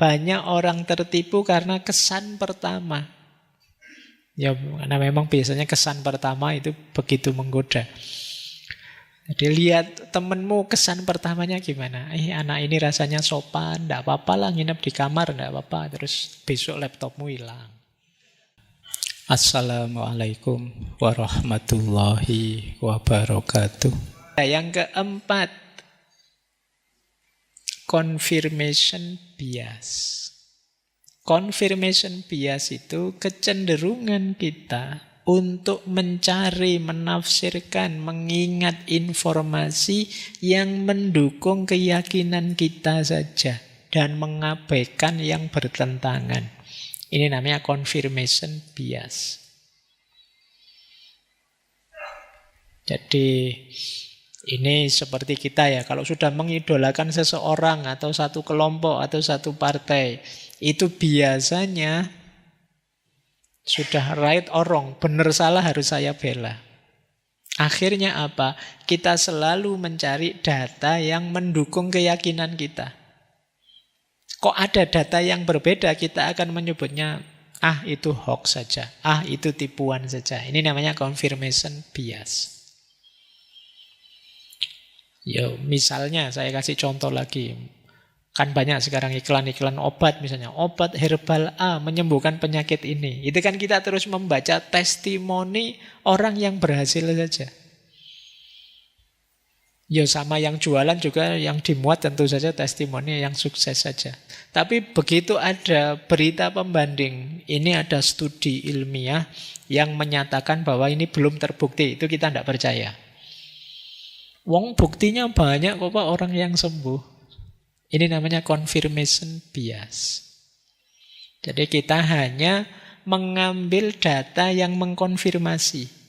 Banyak orang tertipu karena kesan pertama. Ya, karena memang biasanya kesan pertama itu begitu menggoda. Jadi lihat temenmu kesan pertamanya gimana. Anak ini rasanya sopan, enggak apa-apa lah nginep di kamar, enggak apa-apa. Terus besok laptopmu hilang. Assalamualaikum warahmatullahi wabarakatuh. Yang keempat, confirmation bias. Confirmation bias itu kecenderungan kita untuk mencari, menafsirkan, mengingat informasi yang mendukung keyakinan kita saja dan mengabaikan yang bertentangan. Ini namanya confirmation bias. Jadi ini seperti kita ya, kalau sudah mengidolakan seseorang atau satu kelompok atau satu partai, itu biasanya sudah right or wrong, benar salah harus saya bela. Akhirnya apa? Kita selalu mencari data yang mendukung keyakinan kita. Kok ada data yang berbeda, kita akan menyebutnya, itu hoax saja, itu tipuan saja. Ini namanya confirmation bias. Misalnya saya kasih contoh lagi. Kan banyak sekarang iklan-iklan obat misalnya. Obat herbal A menyembuhkan penyakit ini. Itu kan kita terus membaca testimoni orang yang berhasil saja. Sama yang jualan juga yang dimuat tentu saja testimoni yang sukses saja. Tapi begitu ada berita pembanding, ini ada studi ilmiah yang menyatakan bahwa ini belum terbukti, itu kita tidak percaya. Wong buktinya banyak kok Pak orang yang sembuh. Ini namanya confirmation bias. Jadi kita hanya mengambil data yang mengkonfirmasi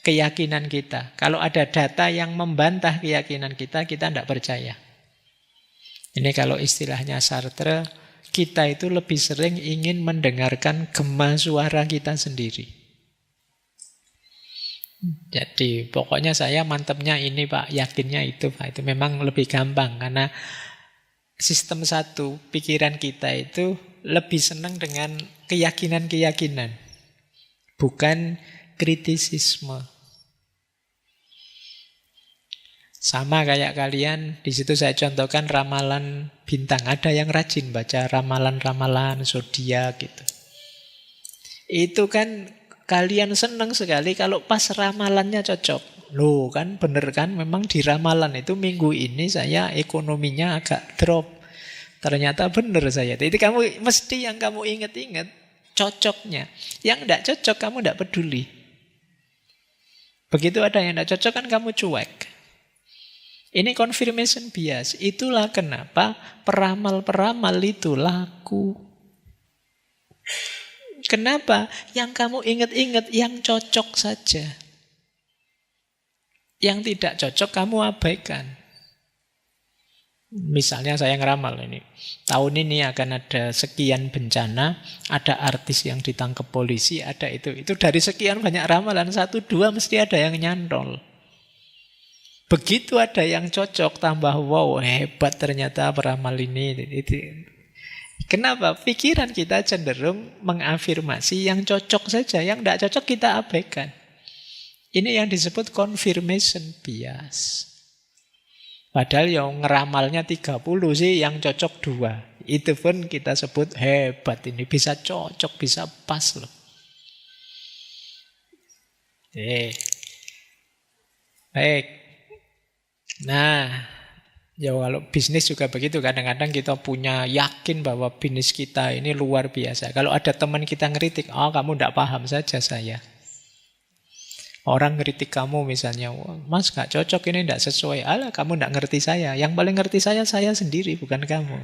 keyakinan kita. Kalau ada data yang membantah keyakinan kita tidak percaya. Ini kalau istilahnya Sartre, kita itu lebih sering ingin mendengarkan gema suara kita sendiri. Jadi pokoknya saya mantepnya ini Pak, yakinnya itu Pak. Itu memang lebih gampang karena sistem satu, pikiran kita itu lebih senang dengan keyakinan-keyakinan, bukan kritisisme. Sama kayak kalian, di situ saya contohkan ramalan bintang. Ada yang rajin baca ramalan-ramalan zodiak gitu. Itu kan kalian senang sekali kalau pas ramalannya cocok. Loh kan bener kan, memang di ramalan itu minggu ini saya ekonominya agak drop. Ternyata bener saya. Itu kamu mesti yang kamu ingat-ingat cocoknya. Yang tidak cocok kamu tidak peduli. Begitu ada yang tidak cocok kan kamu cuek. Ini confirmation bias. Itulah kenapa peramal-peramal itu laku. Kenapa? Yang kamu ingat-ingat yang cocok saja. Yang tidak cocok kamu abaikan. Misalnya saya ngeramal ini. Tahun ini akan ada sekian bencana, ada artis yang ditangkap polisi, ada itu. Itu dari sekian banyak ramalan, 1, 2 mesti ada yang nyantol. Begitu ada yang cocok, tambah wow, hebat ternyata peramal ini. Kenapa? Pikiran kita cenderung mengafirmasi yang cocok saja, yang tidak cocok kita abaikan. Ini yang disebut confirmation bias. Padahal yang ngeramalnya 30 sih, yang cocok 2. Itu pun kita sebut hebat, ini bisa cocok, bisa pas loh. Baik. Nah, kalau bisnis juga begitu. Kadang-kadang kita punya yakin bahwa bisnis kita ini luar biasa. Kalau ada teman kita ngeritik, kamu tidak paham saja saya. Orang ngeritik kamu misalnya, Mas gak cocok ini, tidak sesuai. Alah, kamu tidak ngerti saya. Yang paling ngerti saya sendiri, bukan kamu.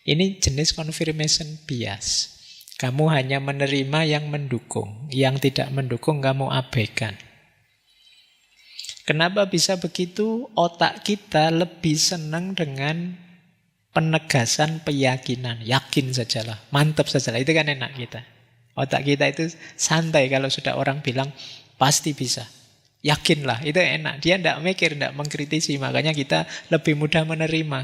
Ini jenis confirmation bias. Kamu hanya menerima yang mendukung. Yang tidak mendukung kamu abaikan. Kenapa bisa begitu? Otak kita lebih senang dengan penegasan keyakinan. Yakin sajalah, mantap sajalah. Itu kan enak kita. Otak kita itu santai kalau sudah orang bilang, pasti bisa. Yakinlah, itu enak. Dia tidak mikir, tidak mengkritisi. Makanya kita lebih mudah menerima.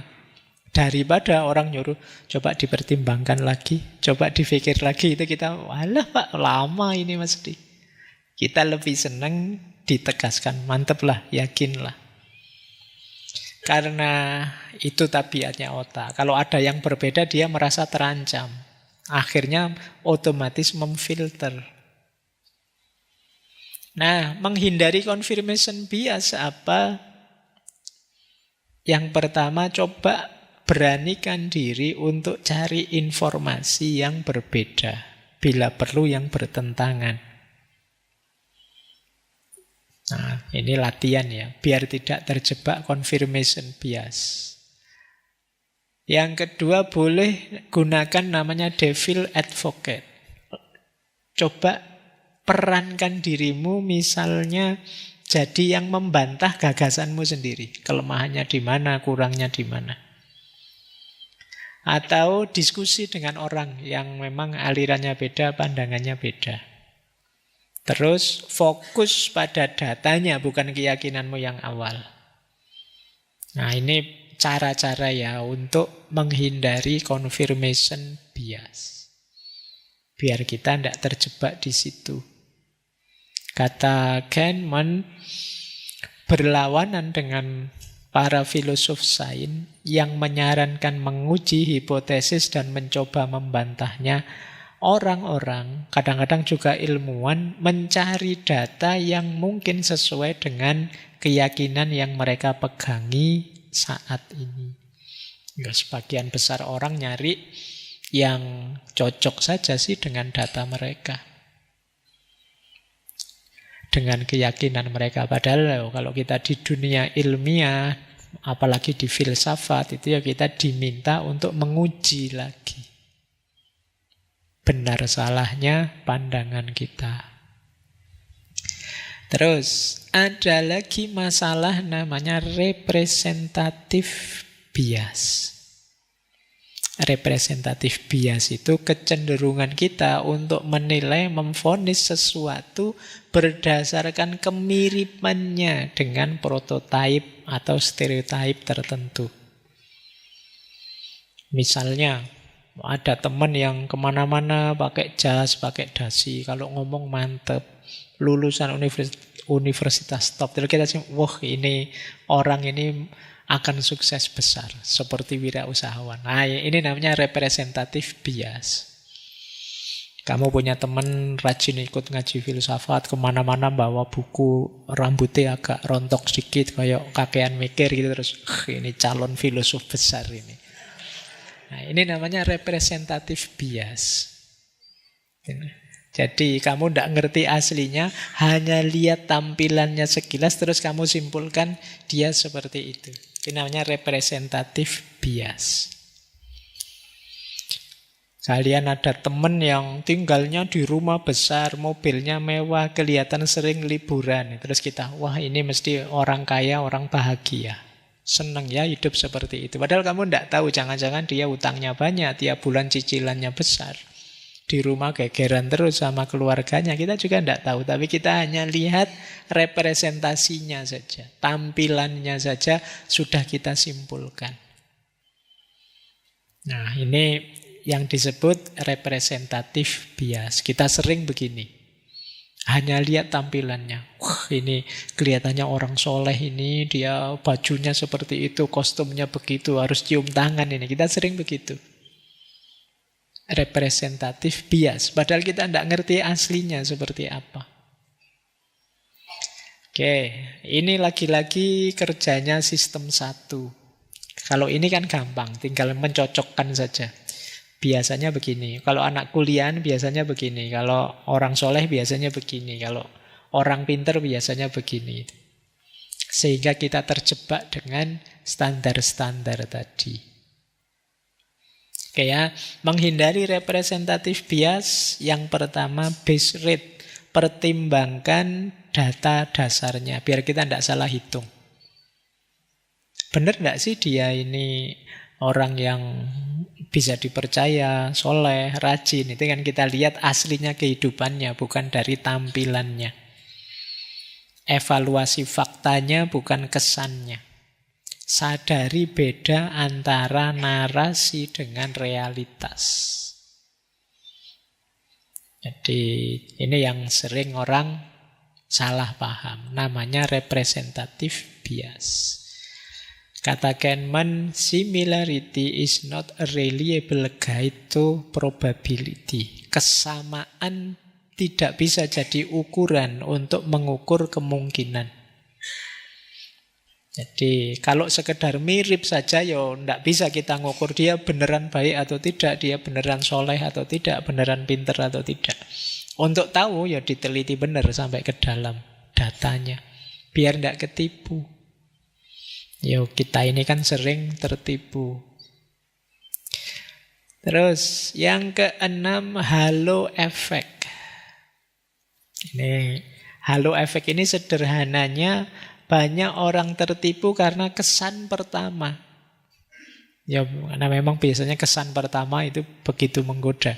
Daripada orang nyuruh, coba dipertimbangkan lagi, coba dipikir lagi, itu kita, walah Pak, lama ini mesti. Kita lebih senang ditegaskan, mantep lah, yakinlah. Karena itu tabiatnya otak. Kalau ada yang berbeda, dia merasa terancam. Akhirnya otomatis memfilter. Nah, menghindari confirmation bias apa? Yang pertama, coba beranikan diri untuk cari informasi yang berbeda. Bila perlu yang bertentangan. Nah, ini latihan ya, biar tidak terjebak confirmation bias. Yang kedua, boleh gunakan namanya devil advocate. Coba perankan dirimu misalnya jadi yang membantah gagasanmu sendiri. Kelemahannya di mana, kurangnya di mana. Atau diskusi dengan orang yang memang alirannya beda, pandangannya beda. Terus fokus pada datanya, bukan keyakinanmu yang awal. Nah, ini cara-cara ya untuk menghindari confirmation bias. Biar kita tidak terjebak di situ. Kata Kahneman, berlawanan dengan para filosof sains yang menyarankan menguji hipotesis dan mencoba membantahnya. Orang-orang, kadang-kadang juga ilmuwan, mencari data yang mungkin sesuai dengan keyakinan yang mereka pegangi saat ini. Ya, sebagian besar orang nyari yang cocok saja sih dengan data mereka. Dengan keyakinan mereka. Padahal kalau kita di dunia ilmiah, apalagi di filsafat, itu ya kita diminta untuk menguji lagi benar salahnya pandangan kita. Terus ada lagi masalah namanya representatif bias. Representatif bias itu kecenderungan kita untuk menilai, memvonis sesuatu berdasarkan kemiripannya dengan prototipe atau stereotip tertentu. Misalnya, ada teman yang kemana-mana pakai jas, pakai dasi. Kalau ngomong mantep, lulusan universitas top. Terus kita sih, wah ini orang ini akan sukses besar. Seperti wirausahawan. Nah, ini namanya representatif bias. Kamu punya teman rajin ikut ngaji filsafat, kemana-mana bawa buku, rambutnya agak rontok sedikit, kayak kakean mikir gitu. Terus, ini calon filosof besar ini. Nah, ini namanya representatif bias. Jadi kamu tidak ngerti aslinya, hanya lihat tampilannya sekilas, terus kamu simpulkan dia seperti itu. Ini namanya representatif bias. Kalian ada teman yang tinggalnya di rumah besar, mobilnya mewah, kelihatan sering liburan. Terus kita, wah ini mesti orang kaya, orang bahagia. Senang ya hidup seperti itu. Padahal kamu tidak tahu, jangan-jangan dia utangnya banyak, tiap bulan cicilannya besar. Di rumah gegeran terus sama keluarganya. Kita juga tidak tahu, tapi kita hanya lihat representasinya saja. Tampilannya saja sudah kita simpulkan. Nah, ini yang disebut representatif bias. Kita sering begini. Hanya lihat tampilannya. Wah, ini kelihatannya orang soleh ini, dia bajunya seperti itu, kostumnya begitu, harus cium tangan ini. Kita sering begitu. Representatif bias. Padahal kita tidak ngerti aslinya seperti apa. Oke, ini lagi-lagi kerjanya sistem 1. Kalau ini kan gampang, tinggal mencocokkan saja. Biasanya begini. Kalau anak kuliahan biasanya begini. Kalau orang soleh biasanya begini. Kalau orang pinter biasanya begini. Sehingga kita terjebak dengan standar-standar tadi. Oke ya, menghindari representatif bias. Yang pertama, base rate. Pertimbangkan data dasarnya. Biar kita tidak salah hitung. Benar tidak sih dia ini orang yang bisa dipercaya, soleh, rajin. Itu kan kita lihat aslinya kehidupannya, bukan dari tampilannya. Evaluasi faktanya, bukan kesannya. Sadari beda antara narasi dengan realitas. Jadi ini yang sering orang salah paham. Namanya representative bias. Kata Kahneman, similarity is not a reliable guide to probability. Kesamaan tidak bisa jadi ukuran untuk mengukur kemungkinan. Jadi kalau sekedar mirip saja ya tidak bisa kita ngukur dia beneran baik atau tidak, dia beneran soleh atau tidak, beneran pinter atau tidak. Untuk tahu ya diteliti benar sampai ke dalam datanya, biar tidak ketipu. Yo, kita ini kan sering tertipu. Terus yang keenam, halo effect. Ini halo effect ini sederhananya banyak orang tertipu karena kesan pertama. Ya, karena memang biasanya kesan pertama itu begitu menggoda.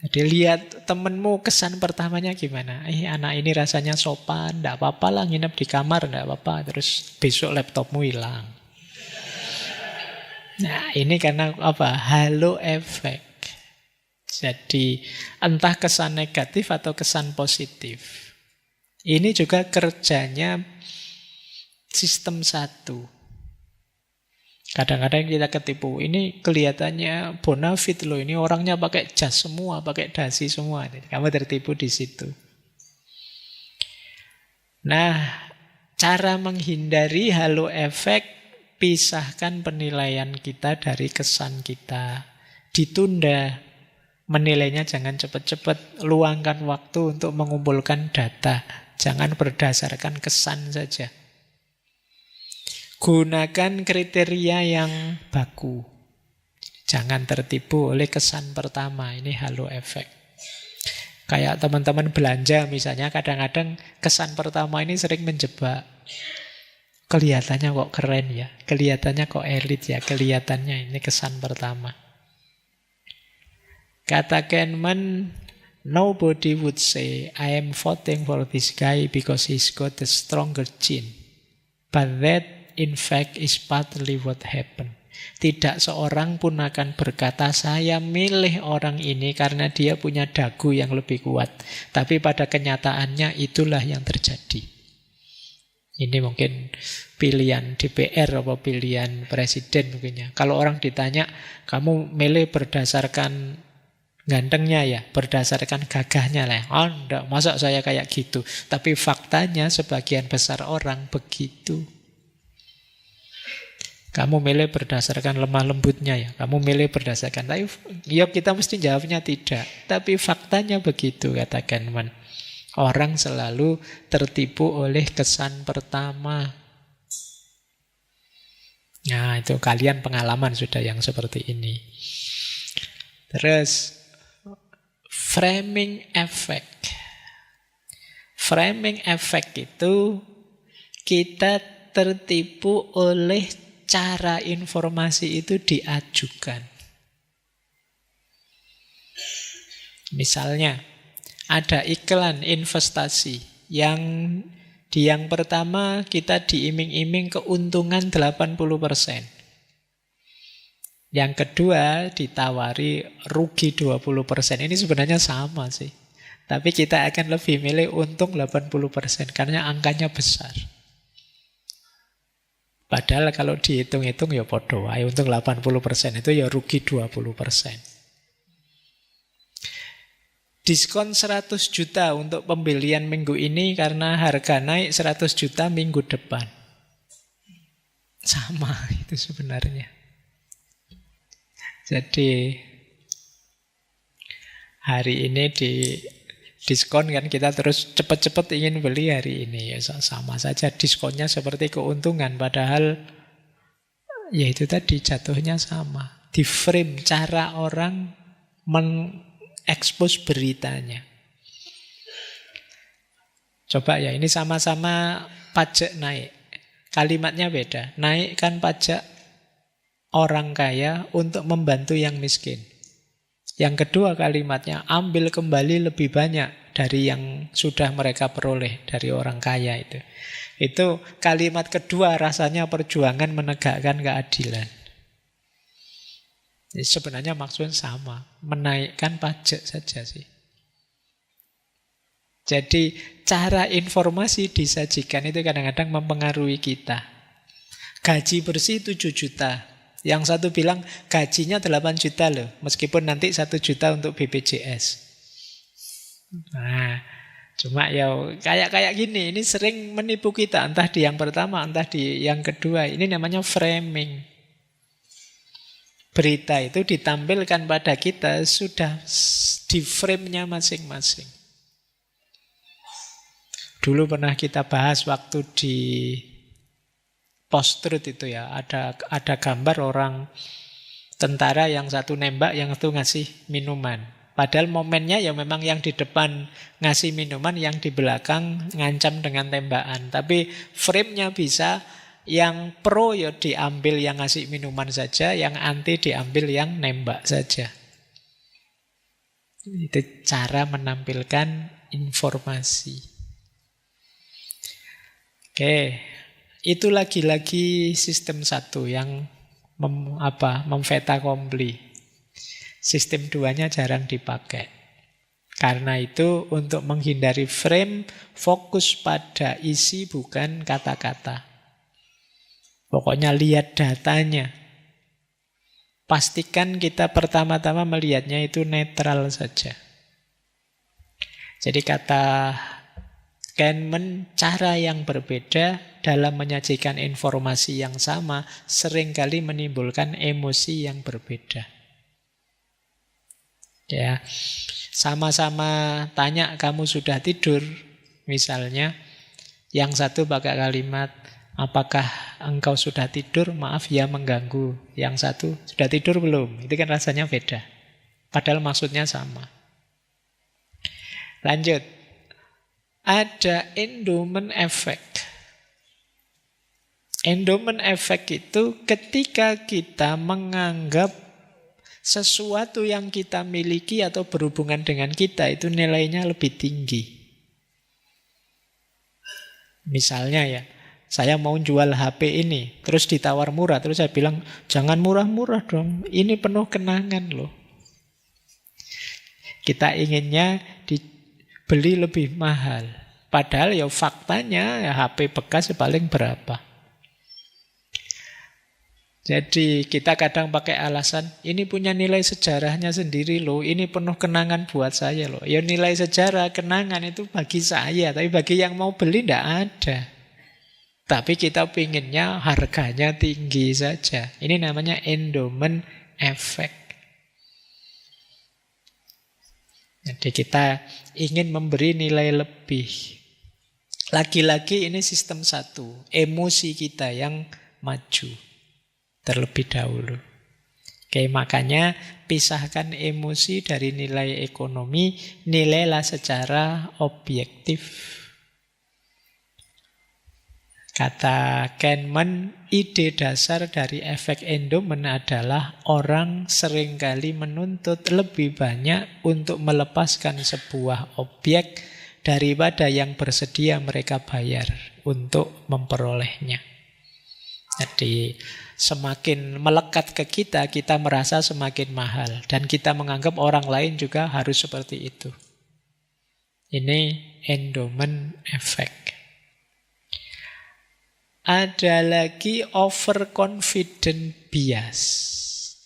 Jadi lihat temenmu kesan pertamanya gimana? Anak ini rasanya sopan, enggak apa-apa lah nginep di kamar, enggak apa-apa. Terus besok laptopmu hilang. Nah, ini karena apa? Halo effect. Jadi entah kesan negatif atau kesan positif. Ini juga kerjanya sistem satu. Kadang-kadang kita ketipu, ini kelihatannya bonafit loh, ini orangnya pakai jas semua, pakai dasi semua. Kamu tertipu di situ. Nah, cara menghindari halo efek, pisahkan penilaian kita dari kesan kita. Ditunda, menilainya jangan cepat-cepat, luangkan waktu untuk mengumpulkan data. Jangan berdasarkan kesan saja. Gunakan kriteria yang baku. Jangan tertipu oleh kesan pertama. Ini halo efek. Kayak teman-teman belanja misalnya, kadang-kadang kesan pertama ini sering menjebak. Kelihatannya kok keren ya, kelihatannya kok elit ya, kelihatannya ini kesan pertama. Kata Kahneman, nobody would say I am voting for this guy because he's got a stronger chin. But that in fact is partly what happened. Tidak seorang pun akan berkata saya milih orang ini karena dia punya dagu yang lebih kuat. Tapi pada kenyataannya itulah yang terjadi. Ini mungkin pilihan DPR atau pilihan presiden mungkinnya. Kalau orang ditanya, kamu milih berdasarkan gantengnya ya, berdasarkan gagahnya lah. Oh enggak, masa saya kayak gitu. Tapi faktanya sebagian besar orang begitu. Kamu milih berdasarkan lemah lembutnya ya. Kamu milih berdasarkan. Tapi ya kita mesti jawabnya tidak. Tapi faktanya begitu, kata Kahneman. Orang selalu tertipu oleh kesan pertama. Nah itu kalian pengalaman sudah yang seperti ini. Terus framing effect. Framing effect itu kita tertipu oleh cara informasi itu diajukan. Misalnya, ada iklan investasi yang di yang pertama kita diiming-iming keuntungan 80%. Yang kedua ditawari rugi 20%. Ini sebenarnya sama sih. Tapi kita akan lebih milih untung 80% karena angkanya besar. Padahal kalau dihitung-hitung ya podo. Untung 80% itu ya rugi 20%. Diskon 100 juta untuk pembelian minggu ini karena harga naik 100 juta minggu depan. Sama itu sebenarnya. Jadi hari ini di diskon kan kita terus cepat-cepat ingin beli hari ini. Ya, sama saja diskonnya seperti keuntungan. Padahal ya itu tadi jatuhnya sama. Di frame cara orang mengekspos beritanya. Coba ya ini sama-sama pajak naik. Kalimatnya beda. Naikkan pajak orang kaya untuk membantu yang miskin. Yang kedua kalimatnya, ambil kembali lebih banyak dari yang sudah mereka peroleh dari orang kaya itu. Itu kalimat kedua, rasanya perjuangan menegakkan keadilan. Jadi sebenarnya maksudnya sama, menaikkan pajak saja sih. Jadi cara informasi disajikan itu kadang-kadang mempengaruhi kita. Gaji bersih 7 juta. Yang satu bilang gajinya 8 juta loh, meskipun nanti 1 juta untuk BPJS. Nah, cuma ya kayak gini, ini sering menipu kita, entah di yang pertama, entah di yang kedua. Ini namanya framing. Berita itu ditampilkan pada kita sudah di frame-nya masing-masing. Dulu pernah kita bahas waktu di post-truth itu ya, ada gambar orang tentara yang satu nembak, yang satu ngasih minuman. Padahal momennya ya memang yang di depan ngasih minuman, yang di belakang ngancam dengan tembakan. Tapi frame-nya bisa, yang pro ya diambil yang ngasih minuman saja, yang anti diambil yang nembak saja. Itu cara menampilkan informasi. Oke, itu lagi-lagi sistem satu yang memfeta kompli. Sistem duanya jarang dipakai. Karena itu untuk menghindari frame, fokus pada isi bukan kata-kata. Pokoknya lihat datanya. Pastikan kita pertama-tama melihatnya itu netral saja. Jadi kata Kahneman, cara yang berbeda dalam menyajikan informasi yang sama seringkali menimbulkan emosi yang berbeda. Ya, sama-sama tanya kamu sudah tidur, misalnya, yang satu pakai kalimat apakah engkau sudah tidur? Maaf ya mengganggu. Yang satu sudah tidur belum? Itu kan rasanya beda. Padahal maksudnya sama. Lanjut. Ada endowment effect. Endowment effect itu ketika kita menganggap sesuatu yang kita miliki atau berhubungan dengan kita itu nilainya lebih tinggi. Misalnya ya, saya mau jual HP ini, terus ditawar murah, terus saya bilang, jangan murah-murah dong, ini penuh kenangan loh. Kita inginnya dibeli lebih mahal. Padahal ya faktanya ya HP bekas paling berapa. Jadi kita kadang pakai alasan, ini punya nilai sejarahnya sendiri loh, ini penuh kenangan buat saya loh. Ya nilai sejarah, kenangan itu bagi saya, tapi bagi yang mau beli tidak ada. Tapi kita pinginnya harganya tinggi saja. Ini namanya endowment effect. Jadi kita ingin memberi nilai lebih. Lagi-lagi ini sistem satu. Emosi kita yang maju terlebih dahulu. Oke, makanya pisahkan emosi dari nilai ekonomi. Nilailah secara objektif. Kata Kahneman, ide dasar dari efek endowment adalah orang seringkali menuntut lebih banyak untuk melepaskan sebuah objek daripada yang bersedia mereka bayar untuk memperolehnya. Jadi semakin melekat ke kita, kita merasa semakin mahal. Dan kita menganggap orang lain juga harus seperti itu. Ini endowment effect. Ada lagi overconfident bias.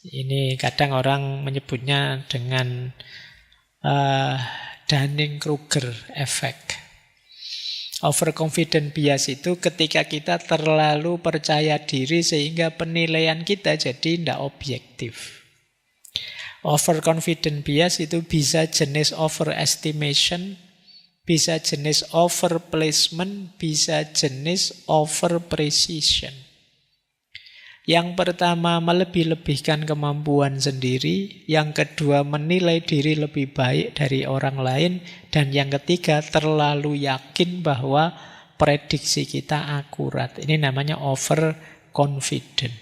Ini kadang orang menyebutnya dengan Dunning-Kruger effect. Overconfident bias itu ketika kita terlalu percaya diri sehingga penilaian kita jadi tidak objektif. Overconfident bias itu bisa jenis overestimation, bisa jenis overplacement, bisa jenis overprecision. Yang pertama melebih-lebihkan kemampuan sendiri, yang kedua menilai diri lebih baik dari orang lain, dan yang ketiga terlalu yakin bahwa prediksi kita akurat. Ini namanya overconfident.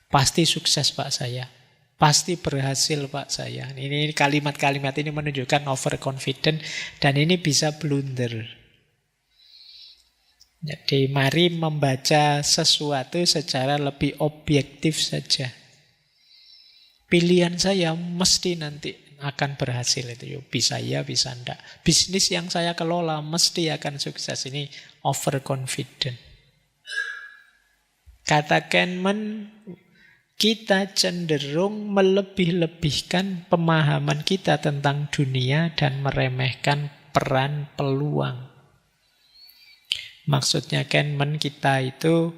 Pasti sukses Pak saya. Pasti berhasil Pak saya. Ini kalimat-kalimat ini menunjukkan overconfident dan ini bisa blunder. Jadi mari membaca sesuatu secara lebih objektif saja. Pilihan saya mesti nanti akan berhasil itu. Bisa ya, bisa enggak. Bisnis yang saya kelola mesti akan sukses. Ini overconfident. Kata Kahneman, kita cenderung melebih-lebihkan pemahaman kita tentang dunia dan meremehkan peran peluang. Maksudnya Kahneman, kita itu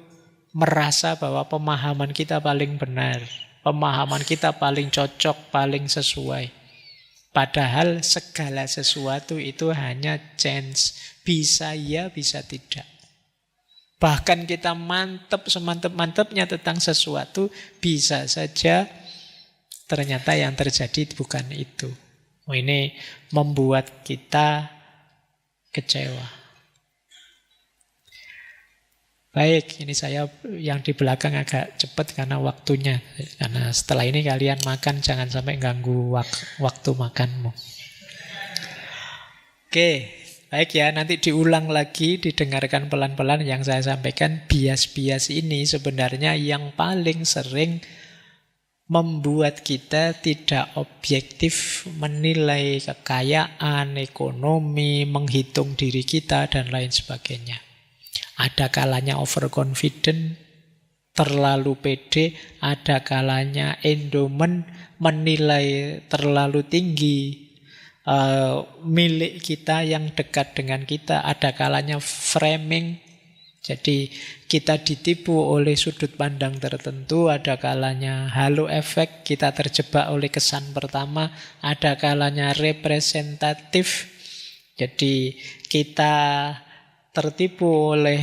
merasa bahwa pemahaman kita paling benar. Pemahaman kita paling cocok, paling sesuai. Padahal segala sesuatu itu hanya chance. Bisa ya, bisa tidak. Bahkan kita mantep semantep-mantepnya tentang sesuatu, bisa saja ternyata yang terjadi bukan itu. Ini membuat kita kecewa. Baik, ini saya yang di belakang agak cepat karena waktunya. Karena setelah ini kalian makan, jangan sampai ganggu waktu makanmu. Oke, baik ya, nanti diulang lagi, didengarkan pelan-pelan yang saya sampaikan. Bias-bias ini sebenarnya yang paling sering membuat kita tidak objektif menilai kekayaan, ekonomi, menghitung diri kita, dan lain sebagainya. Ada kalanya overconfident, terlalu pede, ada kalanya endowment, menilai terlalu tinggi milik kita yang dekat dengan kita, ada kalanya framing, jadi kita ditipu oleh sudut pandang tertentu, ada kalanya halo effect, kita terjebak oleh kesan pertama, ada kalanya representatif, jadi kita tertipu oleh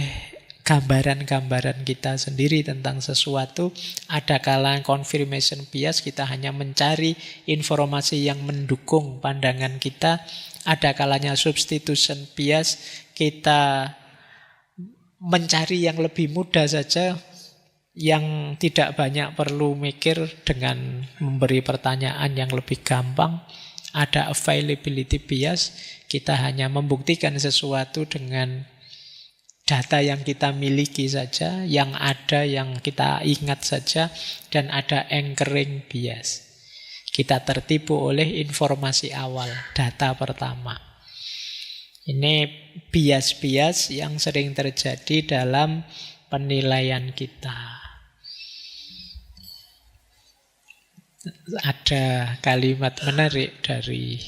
gambaran-gambaran kita sendiri tentang sesuatu. Ada kalanya confirmation bias, kita hanya mencari informasi yang mendukung pandangan kita. Ada kalanya substitution bias, kita mencari yang lebih mudah saja, yang tidak banyak perlu mikir dengan memberi pertanyaan yang lebih gampang. Ada availability bias, kita hanya membuktikan sesuatu dengan data yang kita miliki saja, yang ada, yang kita ingat saja. Dan ada anchoring bias, kita tertipu oleh informasi awal, data pertama. Ini bias-bias yang sering terjadi dalam penilaian kita. Ada kalimat menarik dari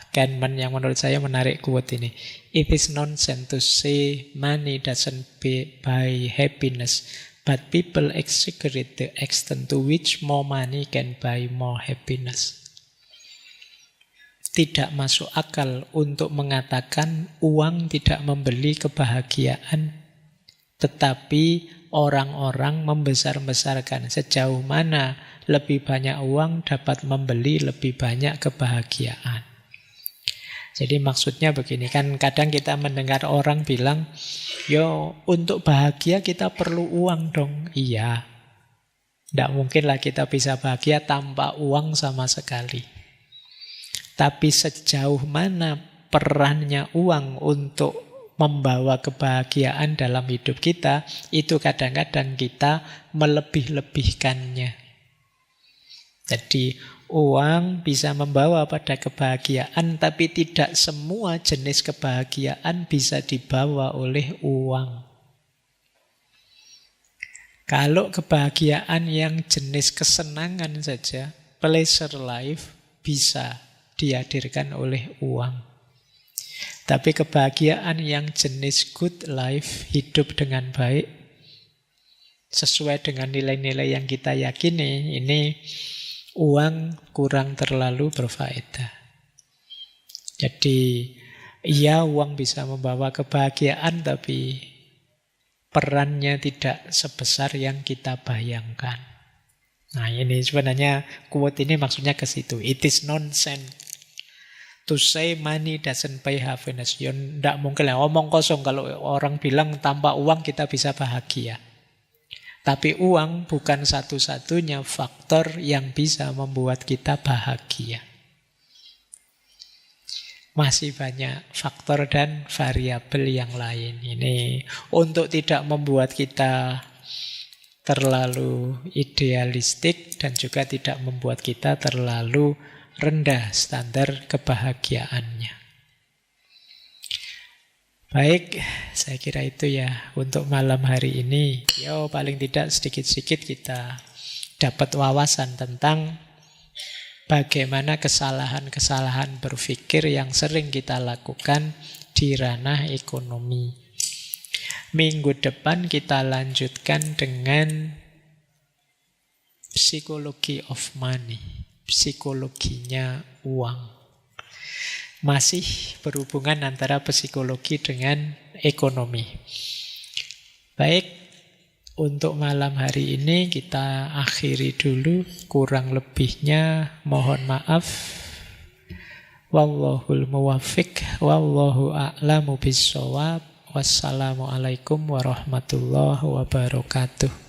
Kahneman yang menurut saya menarik, quote ini. It is nonsense to say money doesn't buy happiness, but people exaggerate the extent to which more money can buy more happiness. Tidak masuk akal untuk mengatakan uang tidak membeli kebahagiaan, tetapi orang-orang membesar-besarkan sejauh mana lebih banyak uang dapat membeli lebih banyak kebahagiaan. Jadi maksudnya begini, kan kadang kita mendengar orang bilang, yo untuk bahagia kita perlu uang dong. Iya, tidak mungkinlah kita bisa bahagia tanpa uang sama sekali. Tapi sejauh mana perannya uang untuk membawa kebahagiaan dalam hidup kita, itu kadang-kadang kita melebih-lebihkannya. Jadi uang bisa membawa pada kebahagiaan, tapi tidak semua jenis kebahagiaan bisa dibawa oleh uang. Kalau kebahagiaan yang jenis kesenangan saja, pleasure life, bisa dihadirkan oleh uang. Tapi kebahagiaan yang jenis good life, hidup dengan baik, sesuai dengan nilai-nilai yang kita yakini, ini uang kurang terlalu berfaedah. Jadi, iya uang bisa membawa kebahagiaan, tapi perannya tidak sebesar yang kita bayangkan. Nah, ini sebenarnya quote ini maksudnya ke situ. It is nonsense to say money doesn't buy happiness. Ya, tidak mungkin lah, omong kosong kalau orang bilang tanpa uang kita bisa bahagia. Tapi uang bukan satu-satunya faktor yang bisa membuat kita bahagia. Masih banyak faktor dan variabel yang lain. Ini untuk tidak membuat kita terlalu idealistik dan juga tidak membuat kita terlalu rendah standar kebahagiaannya. Baik, saya kira itu ya untuk malam hari ini. Yo, paling tidak sedikit-sedikit kita dapat wawasan tentang bagaimana kesalahan-kesalahan berpikir yang sering kita lakukan di ranah ekonomi. Minggu depan kita lanjutkan dengan psikologi of money, psikologinya uang. Masih berhubungan antara psikologi dengan ekonomi. Baik, untuk malam hari ini kita akhiri dulu. Kurang lebihnya mohon maaf. Wallahul muwaffiq, wallahu a'lamu bissawab. Wassalamualaikum warahmatullahi wabarakatuh.